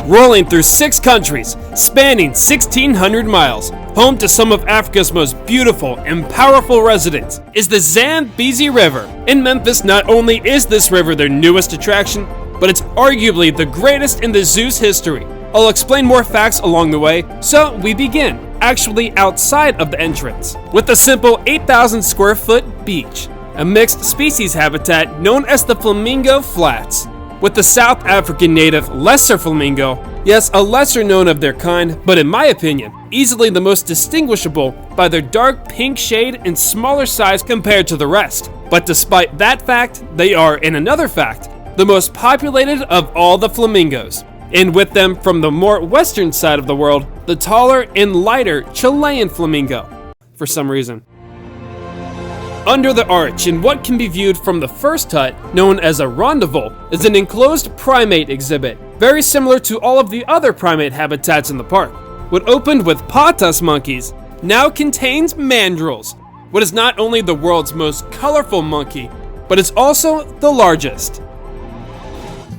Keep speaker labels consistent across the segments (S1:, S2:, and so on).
S1: rolling through 6 countries, spanning 1,600 miles, home to some of Africa's most beautiful and powerful residents, is the Zambezi River. In Memphis, not only is this river their newest attraction, but it's arguably the greatest in the zoo's history. I'll explain more facts along the way, so we begin, actually outside of the entrance, with a simple 8,000 square foot beach, a mixed species habitat known as the Flamingo Flats, with the South African native lesser flamingo, yes, a lesser known of their kind, but in my opinion, easily the most distinguishable by their dark pink shade and smaller size compared to the rest. But despite that fact, they are, in another fact, the most populated of all the flamingos, and with them from the more western side of the world, the taller and lighter Chilean flamingo, for some reason. Under the arch, in what can be viewed from the first hut, known as a rendezvous, is an enclosed primate exhibit, very similar to all of the other primate habitats in the park. What opened with potas monkeys now contains mandrills, what is not only the world's most colorful monkey, but it's also the largest.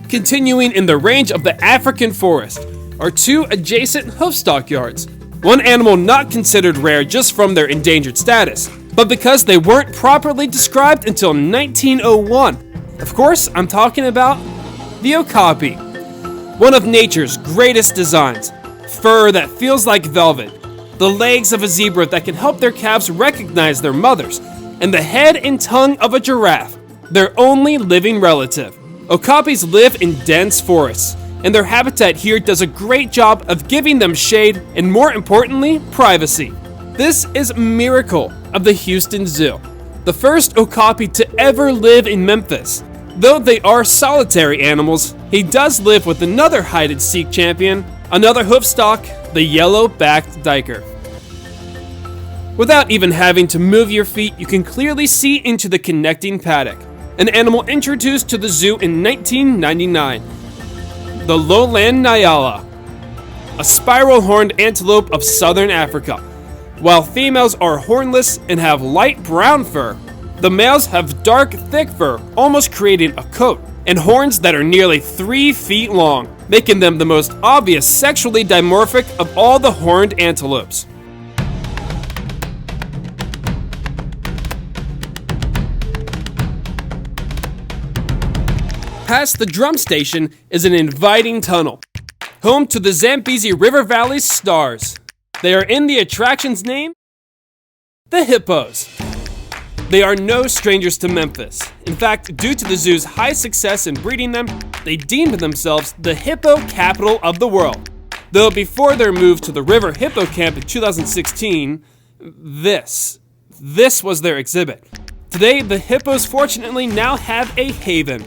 S1: Continuing in the range of the African forest are 2 adjacent hoof stockyards, one animal not considered rare just from their endangered status, but because they weren't properly described until 1901. Of course, I'm talking about the okapi, one of nature's greatest designs. Fur that feels like velvet, the legs of a zebra that can help their calves recognize their mothers, and the head and tongue of a giraffe, their only living relative. Okapis live in dense forests, and their habitat here does a great job of giving them shade and, more importantly, privacy. This is a miracle of the Houston Zoo, the first okapi to ever live in Memphis. Though they are solitary animals, he does live with another hide-and-seek champion, another hoofstock, the yellow-backed duiker. Without even having to move your feet, you can clearly see into the connecting paddock, an animal introduced to the zoo in 1999, the lowland nyala, a spiral-horned antelope of southern Africa. While females are hornless and have light brown fur, the males have dark, thick fur, almost creating a coat, and horns that are nearly 3 feet long, making them the most obvious sexually dimorphic of all the horned antelopes. Past the drum station is an inviting tunnel, home to the Zambezi River Valley's stars. They are in the attraction's name, the hippos. They are no strangers to Memphis. In fact, due to the zoo's high success in breeding them, they deemed themselves the Hippo Capital of the world. Though before their move to the River Hippo Camp in 2016, this was their exhibit. Today, the hippos fortunately now have a haven.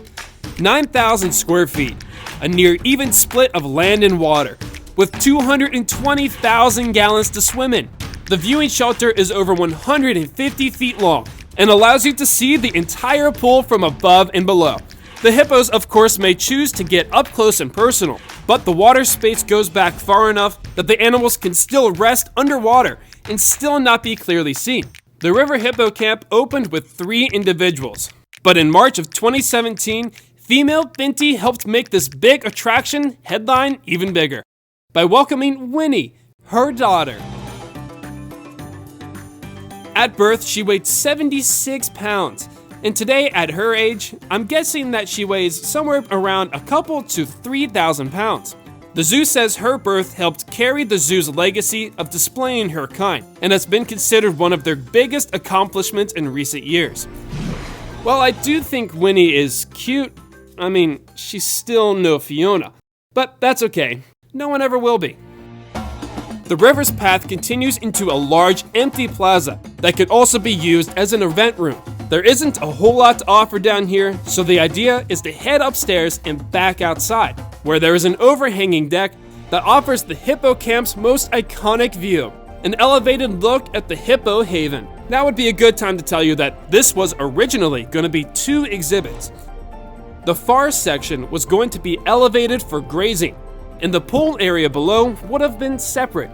S1: 9,000 square feet, a near even split of land and water, with 220,000 gallons to swim in. The viewing shelter is over 150 feet long and allows you to see the entire pool from above and below. The hippos, of course, may choose to get up close and personal, but the water space goes back far enough that the animals can still rest underwater and still not be clearly seen. The River Hippo Camp opened with 3 individuals, but in March of 2017, female Binti helped make this big attraction headline even bigger by welcoming Winnie, her daughter. At birth, she weighed 76 pounds, and today, at her age, I'm guessing that she weighs somewhere around a couple to 3,000 pounds. The zoo says her birth helped carry the zoo's legacy of displaying her kind, and has been considered one of their biggest accomplishments in recent years. While I do think Winnie is cute, I mean, she's still no Fiona, but that's okay. No one ever will be. The river's path continues into a large, empty plaza that could also be used as an event room. There isn't a whole lot to offer down here, so the idea is to head upstairs and back outside, where there is an overhanging deck that offers the Hippo Camp's most iconic view, an elevated look at the Hippo Haven. Now would be a good time to tell you that this was originally going to be 2 exhibits. The far section was going to be elevated for grazing, and the pool area below would have been separate.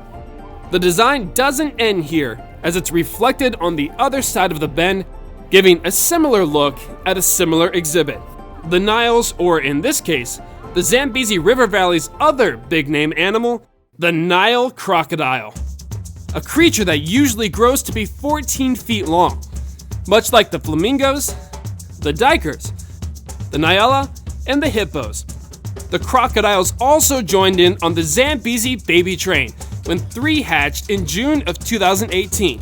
S1: The design doesn't end here, as it's reflected on the other side of the bend, giving a similar look at a similar exhibit. The Niles, or in this case, the Zambezi River Valley's other big-name animal, the Nile Crocodile. A creature that usually grows to be 14 feet long, much like the flamingos, the duikers, the nyala, and the hippos. The crocodiles also joined in on the Zambezi baby train when 3 hatched in June of 2018.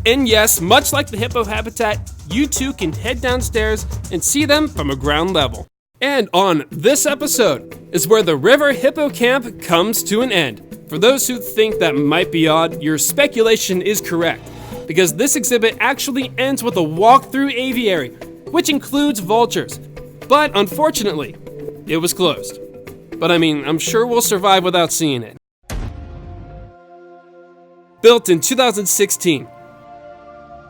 S1: And yes, much like the hippo habitat, you too can head downstairs and see them from a ground level. And on this episode is where the River Hippo Camp comes to an end. For those who think that might be odd, your speculation is correct, because this exhibit actually ends with a walk-through aviary, which includes vultures. But unfortunately, it was closed. But I mean, I'm sure we'll survive without seeing it. Built in 2016,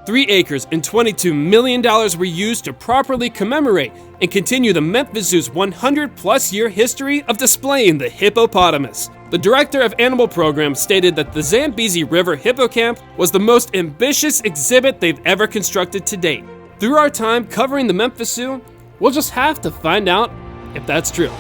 S1: 3 acres and $22 million were used to properly commemorate and continue the Memphis Zoo's 100-plus year history of displaying the hippopotamus. The director of animal programs stated that the Zambezi River Hippo Camp was the most ambitious exhibit they've ever constructed to date. Through our time covering the Memphis Zoo, we'll just have to find out if that's true.